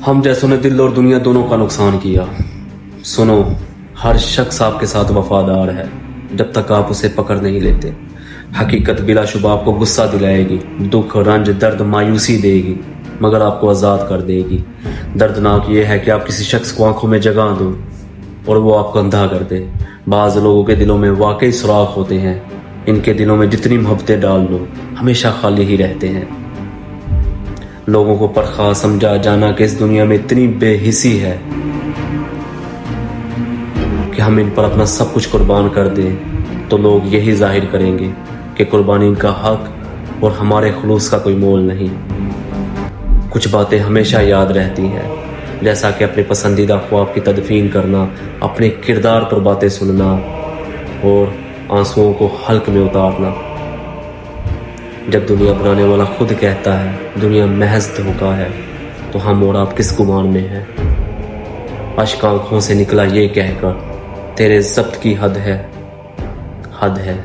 ہم جیسوں نے دل اور دنیا دونوں کا نقصان کیا. سنو، ہر شخص آپ کے ساتھ وفادار ہے جب تک آپ اسے پکڑ نہیں لیتے. حقیقت بلا شبہ آپ کو غصہ دلائے گی، دکھ، رنج، درد، مایوسی دے گی، مگر آپ کو آزاد کر دے گی. دردناک یہ ہے کہ آپ کسی شخص کو آنکھوں میں جگہ دو اور وہ آپ کو اندھا کر دے. بعض لوگوں کے دلوں میں واقعی سوراخ ہوتے ہیں، ان کے دلوں میں جتنی محبتیں ڈال لو ہمیشہ خالی ہی رہتے ہیں. لوگوں کو پرخاص سمجھا جانا کہ اس دنیا میں اتنی بے حسی ہے کہ ہم ان پر اپنا سب کچھ قربان کر دیں تو لوگ یہی ظاہر کریں گے کہ قربانی کا حق اور ہمارے خلوص کا کوئی مول نہیں. کچھ باتیں ہمیشہ یاد رہتی ہیں، جیسا کہ اپنے پسندیدہ خواب کی تدفین کرنا، اپنے کردار پر باتیں سننا اور آنسوؤں کو حلق میں اتارنا. جب دنیا بنانے والا خود کہتا ہے دنیا محض دھوکا ہے تو ہم اور آپ کس گمان میں ہیں؟ اشک آنکھوں سے نکلا یہ کہہ کر تیرے ضبط کی حد ہے، حد ہے.